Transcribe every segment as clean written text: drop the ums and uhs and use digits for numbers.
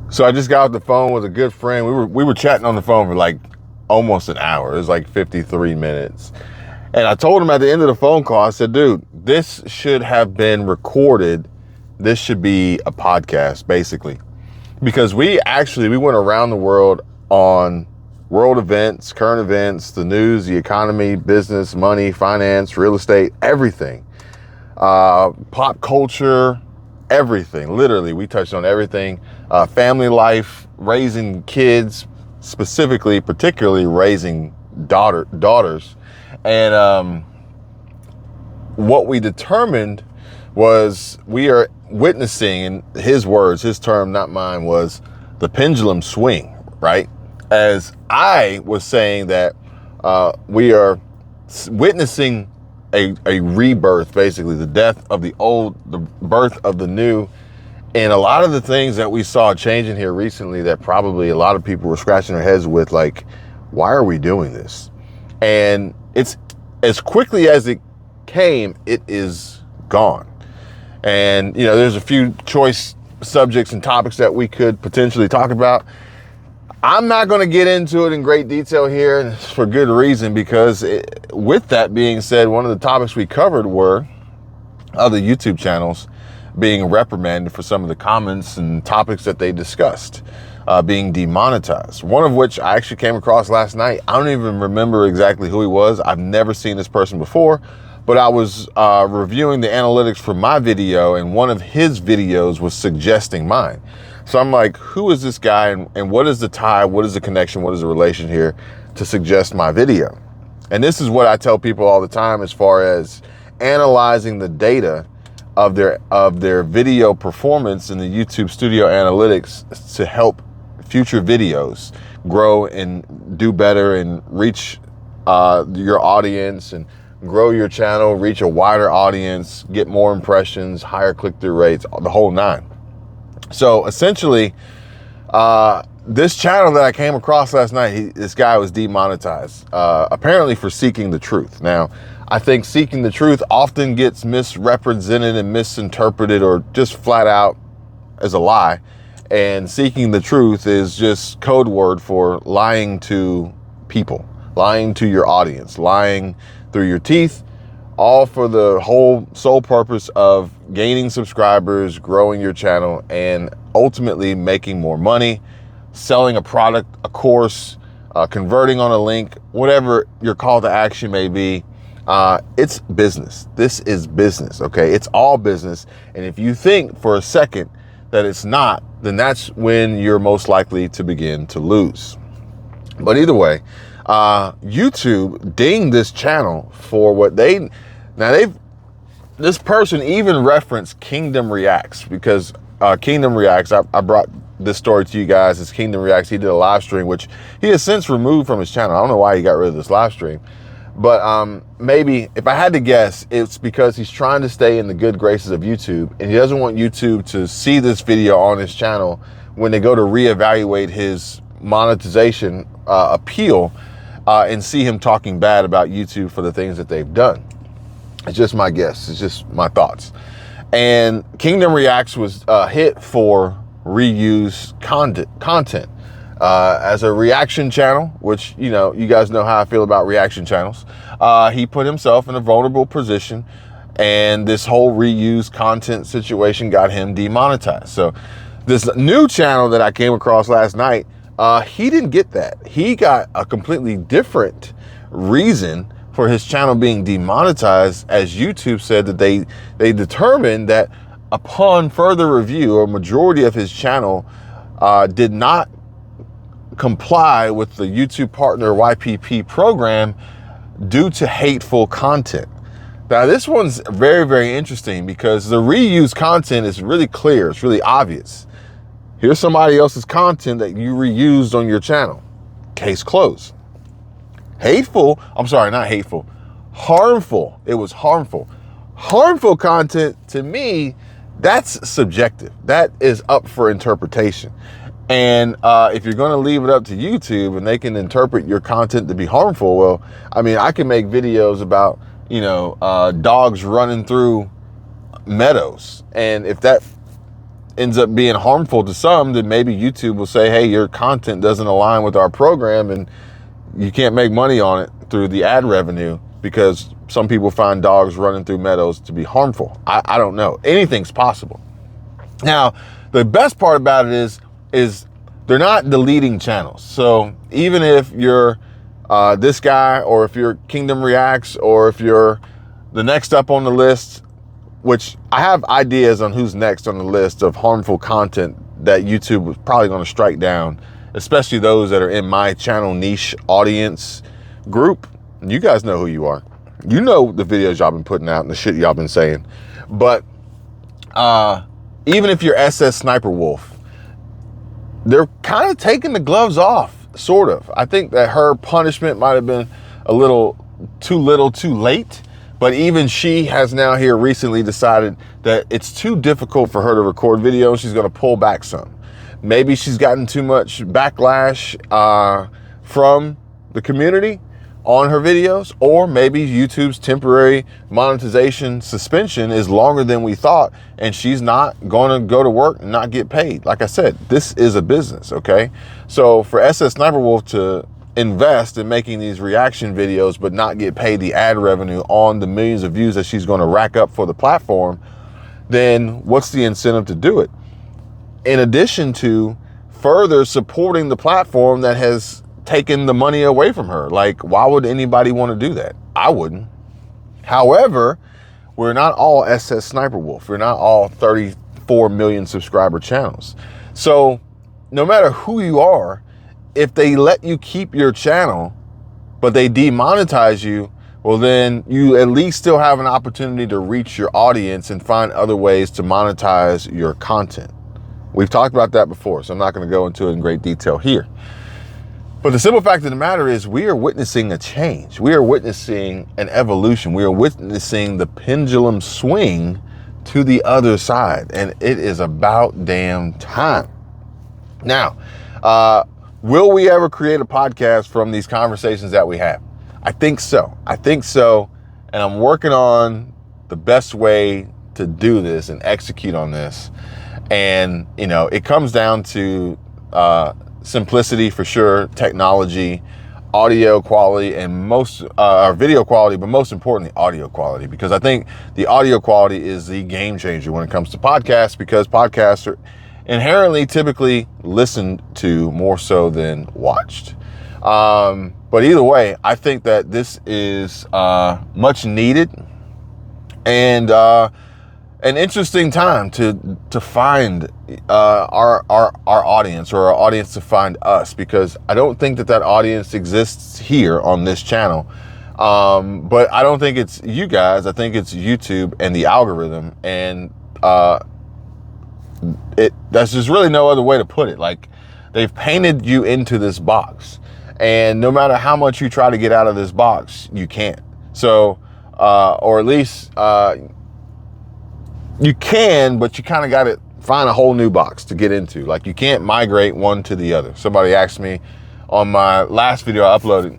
So I just got off the phone with a good friend. We were chatting on the phone for like almost an hour. It was like 53 minutes. And I told him at the end of the phone call, I said, dude, this should have been recorded. This should be a podcast, basically. Because we went around the world on world events, current events, the news, the economy, business, money, finance, real estate, everything. Pop culture, everything. Literally, we touched on everything. Family life, raising kids, particularly raising daughters. And what we determined was we are witnessing, in his words, his term, not mine, was the pendulum swing, right? As I was saying that we are witnessing a rebirth, basically, the death of the old, the birth of the new. And a lot of the things that we saw changing here recently that probably a lot of people were scratching their heads with, like, why are we doing this? And it's as quickly as it came, it is gone. And, there's a few choice subjects and topics that we could potentially talk about. I'm not going to get into it in great detail here, and for good reason, because with that being said, one of the topics we covered were other YouTube channels being reprimanded for some of the comments and topics that they discussed, being demonetized. One of which I actually came across last night. I don't even remember exactly who he was. I've never seen this person before, but I was reviewing the analytics for my video, and one of his videos was suggesting mine. So I'm like, who is this guy, and what is the tie? What is the connection? What is the relation here to suggest my video? And this is what I tell people all the time as far as analyzing the data of their video performance in the YouTube Studio Analytics to help future videos grow and do better and reach your audience and grow your channel, reach a wider audience, get more impressions, higher click-through rates, the whole nine. So essentially, this channel that I came across last night, this guy was demonetized, apparently for seeking the truth. Now, I think seeking the truth often gets misrepresented and misinterpreted, or just flat out as a lie. And seeking the truth is just code word for lying to people, lying to your audience, lying through your teeth, all for the whole sole purpose of gaining subscribers, growing your channel, and ultimately making more money, selling a product, a course, converting on a link, whatever your call to action may be. It's business. This is business, okay? It's all business. And if you think for a second that it's not, then that's when you're most likely to begin to lose. But either way, YouTube dinged this channel for what this person even referenced Kingdom Reacts, because Kingdom Reacts, I brought this story to you guys. It's Kingdom Reacts. He did a live stream, which he has since removed from his channel. I don't know why he got rid of this live stream, but maybe if I had to guess, it's because he's trying to stay in the good graces of YouTube, and he doesn't want YouTube to see this video on his channel when they go to reevaluate his monetization appeal and see him talking bad about YouTube for the things that they've done. It's just my guess. It's just my thoughts. And Kingdom Reacts was hit for reused content. As a reaction channel, which, you guys know how I feel about reaction channels, he put himself in a vulnerable position, and this whole reused content situation got him demonetized. So this new channel that I came across last night, he didn't get that. He got a completely different reason for his channel being demonetized, as YouTube said that they determined that upon further review, a majority of his channel did not comply with the YouTube Partner YPP program due to hateful content. Now, this one's very, very interesting because the reused content is really clear. It's really obvious. Here's somebody else's content that you reused on your channel. Case closed. Hateful, I'm sorry, not hateful, harmful. It was harmful. Harmful content, to me, that's subjective. That is up for interpretation. And if you're going to leave it up to YouTube and they can interpret your content to be harmful, well, I mean, I can make videos about, dogs running through meadows. And if ends up being harmful to some, then maybe YouTube will say, hey, your content doesn't align with our program and you can't make money on it through the ad revenue because some people find dogs running through meadows to be harmful. I don't know. Anything's possible. Now, the best part about it is they're not deleting channels. So even if you're this guy, or if you're Kingdom Reacts, or if you're the next up on the list, which I have ideas on who's next on the list of harmful content that YouTube was probably going to strike down, especially those that are in my channel niche audience group. You guys know who you are. You know the videos y'all been putting out and the shit y'all been saying. But even if you're SS Sniper Wolf, they're kind of taking the gloves off, sort of. I think that her punishment might have been a little too late. But even she has now here recently decided that it's too difficult for her to record video and she's going to pull back some. Maybe she's gotten too much backlash from the community on her videos, or maybe YouTube's temporary monetization suspension is longer than we thought and she's not going to go to work and not get paid. Like I said, this is a business, okay? So for SS Sniper Wolf to invest in making these reaction videos but not get paid the ad revenue on the millions of views that she's going to rack up for the platform, then what's the incentive to do it? In addition to further supporting the platform that has taken the money away from her. Like, why would anybody want to do that? I wouldn't. However, we're not all SS Sniper Wolf. We're not all 34 million subscriber channels. So no matter who you are, if they let you keep your channel, but they demonetize you, well, then you at least still have an opportunity to reach your audience and find other ways to monetize your content. We've talked about that before, so I'm not going to go into it in great detail here. But the simple fact of the matter is we are witnessing a change. We are witnessing an evolution. We are witnessing the pendulum swing to the other side, and it is about damn time. Now, will we ever create a podcast from these conversations that we have? I think so. And I'm working on the best way to do this and execute on this. And, you know, it comes down to simplicity for sure, technology, audio quality, and video quality, but most importantly, audio quality, because I think the audio quality is the game changer when it comes to podcasts, because podcasts are inherently typically listened to more so than watched. But either way, I think that this is much needed and an interesting time to find our audience, or our audience to find us, because I don't think that audience exists here on this channel. But I don't think it's you guys. I think it's YouTube and the algorithm, and that's just really no other way to put it. Like, they've painted you into this box, and no matter how much you try to get out of this box, you can't. So, or at least you can, but you kind of got to find a whole new box to get into. Like, you can't migrate one to the other. Somebody asked me on my last video I uploaded,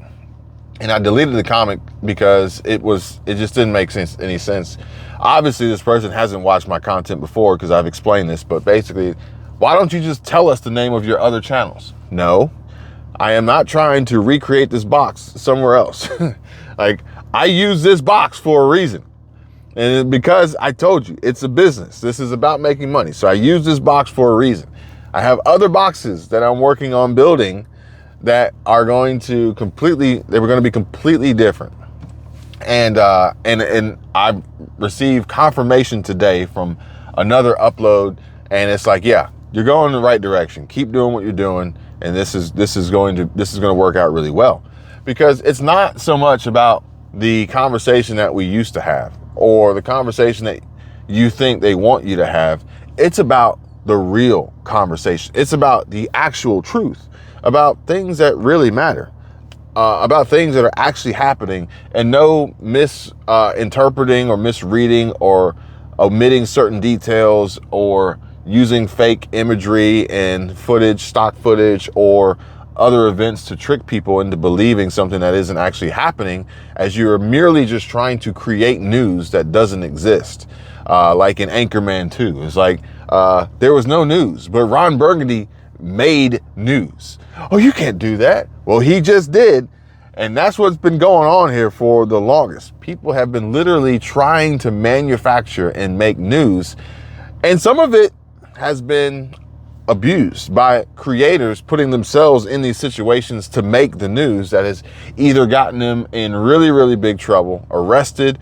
and I deleted the comment because it just didn't make any sense. Obviously, this person hasn't watched my content before because I've explained this, but basically, why don't you just tell us the name of your other channels? No, I am not trying to recreate this box somewhere else. Like, I use this box for a reason. And because I told you, it's a business. This is about making money. So I use this box for a reason. I have other boxes that I'm working on building that are going to be completely different. And I've received confirmation today from another upload, and it's like, yeah, you're going in the right direction. Keep doing what you're doing, and this is going to work out really well. Because it's not so much about the conversation that we used to have, or the conversation that you think they want you to have. It's about the real conversation. It's about the actual truth, about things that really matter, about things that are actually happening, and no misinterpreting or misreading or omitting certain details, or using fake imagery and footage, stock footage, or other events to trick people into believing something that isn't actually happening, as you're merely just trying to create news that doesn't exist. Like in Anchorman 2, it's like, there was no news, but Ron Burgundy made news. Oh, you can't do that. Well, he just did. And that's what's been going on here for the longest. People have been literally trying to manufacture and make news. And some of it has been abused by creators putting themselves in these situations to make the news that has either gotten them in really, really big trouble, arrested,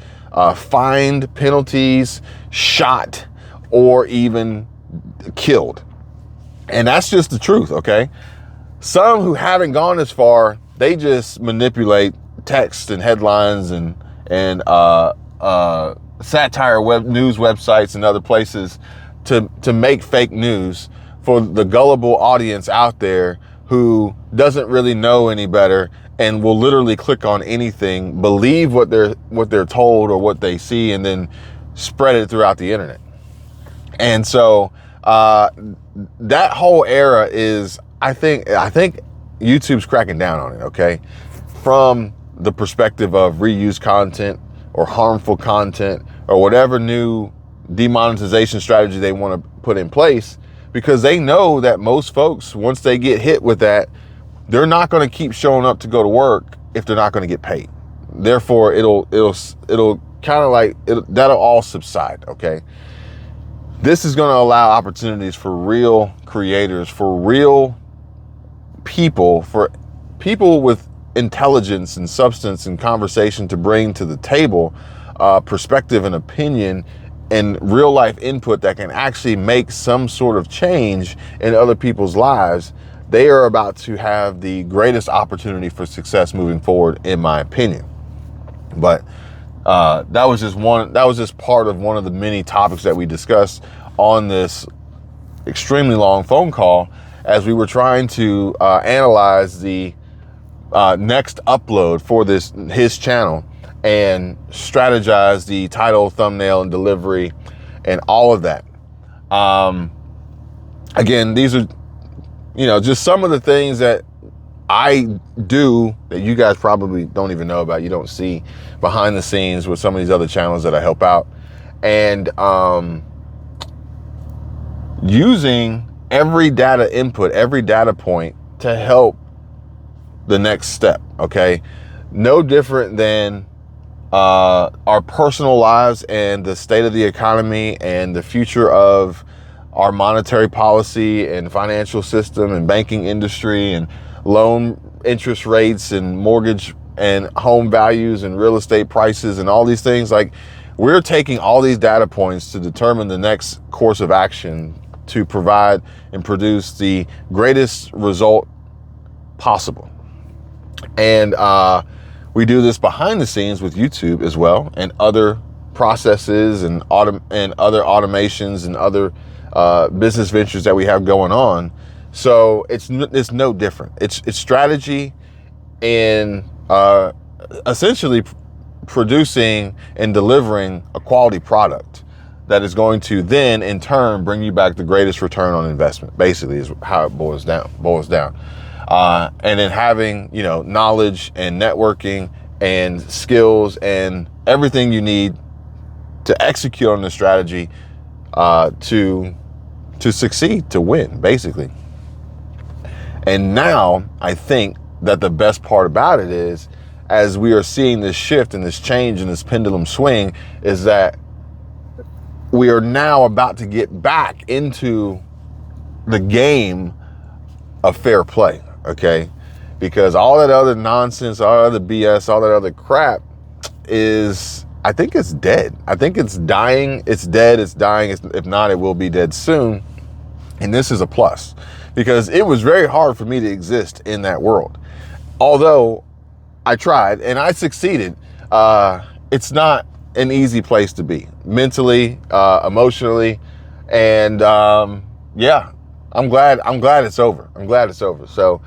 fined, penalties, shot, or even killed. And that's just the truth, okay? Some who haven't gone as far, they just manipulate text and headlines and satire news websites and other places to make fake news for the gullible audience out there who doesn't really know any better and will literally click on anything, believe what they're told or what they see, and then spread it throughout the internet. And so that whole era is, I think YouTube's cracking down on it, okay? From the perspective of reused content or harmful content or whatever new demonetization strategy they want to put in place, because they know that most folks, once they get hit with that, they're not going to keep showing up to go to work if they're not going to get paid. Therefore, it'll kind of like, that'll all subside, okay? This is going to allow opportunities for real creators, for real people, for people with intelligence and substance and conversation to bring to the table, perspective and opinion and real life input that can actually make some sort of change in other people's lives. They are about to have the greatest opportunity for success moving forward, in my opinion. But that was just part of one of the many topics that we discussed on this extremely long phone call as we were trying to analyze the next upload for his channel and strategize the title, thumbnail, and delivery and all of that. Again, these are, just some of the things that I do that you guys probably don't even know about. You don't see behind the scenes with some of these other channels that I help out. And using every data input, every data point to help the next step, okay? No different than our personal lives and the state of the economy and the future of our monetary policy and financial system and banking industry and loan interest rates and mortgage and home values and real estate prices and all these things. Like, we're taking all these data points to determine the next course of action to provide and produce the greatest result possible. And we do this behind the scenes with YouTube as well, and other processes and other automations and other business ventures that we have going on. So it's no different. It's strategy in essentially producing and delivering a quality product that is going to then in turn bring you back the greatest return on investment, basically, is how it boils down. And then having, knowledge and networking and skills and everything you need to execute on the strategy to succeed, to win, basically. And now I think that the best part about it is, as we are seeing this shift and this change and this pendulum swing, is that we are now about to get back into the game of fair play, okay? Because all that other nonsense, all that other BS, all that other crap I think it's dead. I think it's dying. It's dead. It's dying. If not, it will be dead soon. And this is a plus, because it was very hard for me to exist in that world. Although I tried and I succeeded, it's not an easy place to be mentally, emotionally. And yeah, I'm glad it's over. I'm glad it's over. So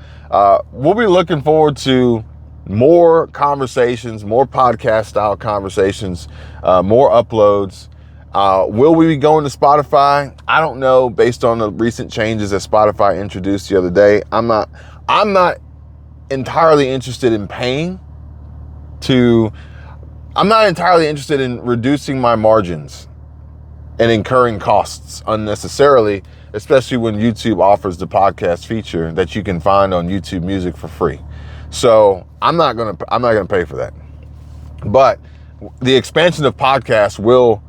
we'll be looking forward to more conversations, more podcast style conversations, more uploads. Will we be going to Spotify? I don't know, based on the recent changes that Spotify introduced the other day. I'm not entirely interested in paying I'm not entirely interested in reducing my margins and incurring costs unnecessarily, especially when YouTube offers the podcast feature that you can find on YouTube Music for free. So I'm not gonna pay for that. But the expansion of podcasts will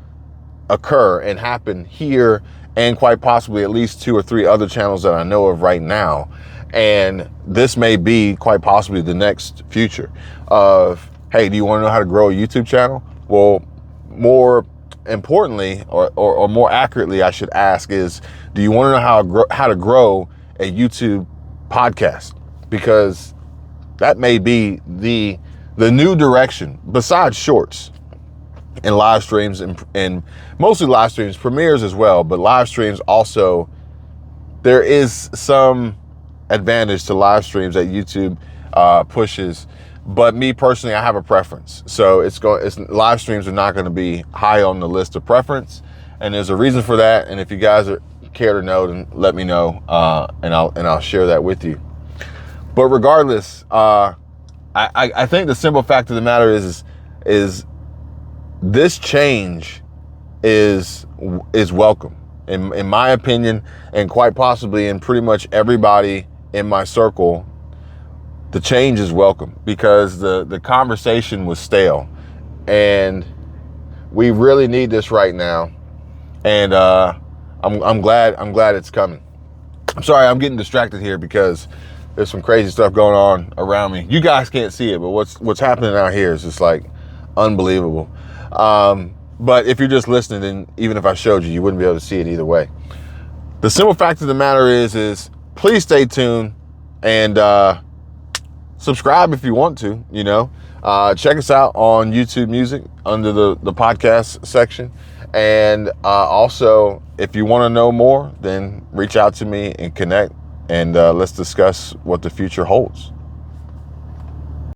occur and happen here, and quite possibly at least 2 or 3 other channels that I know of right now. And this may be quite possibly the next future of, hey, do you want to know how to grow a YouTube channel? Well, more importantly, or more accurately, I should ask is, do you want to know how to grow a YouTube podcast? Because that may be the new direction, besides shorts and live streams, and mostly live streams, premieres as well, but live streams also, there is some advantage to live streams that YouTube pushes. But me personally, I have a preference. So live streams are not going to be high on the list of preference, and there's a reason for that. And if you guys care to know, then let me know, and I'll share that with you. But regardless, I think the simple fact of the matter is this change is welcome, in my opinion, and quite possibly in pretty much everybody in my circle. The change is welcome because the conversation was stale, and we really need this right now. And I'm glad it's coming. I'm sorry, I'm getting distracted here because there's some crazy stuff going on around me. You guys can't see it, but what's happening out here is just like unbelievable. But if you're just listening, then even if I showed you, you wouldn't be able to see it either way. The simple fact of the matter is please stay tuned and subscribe if you want to, check us out on YouTube Music under the podcast section. And also, if you want to know more, then reach out to me and connect, and let's discuss what the future holds.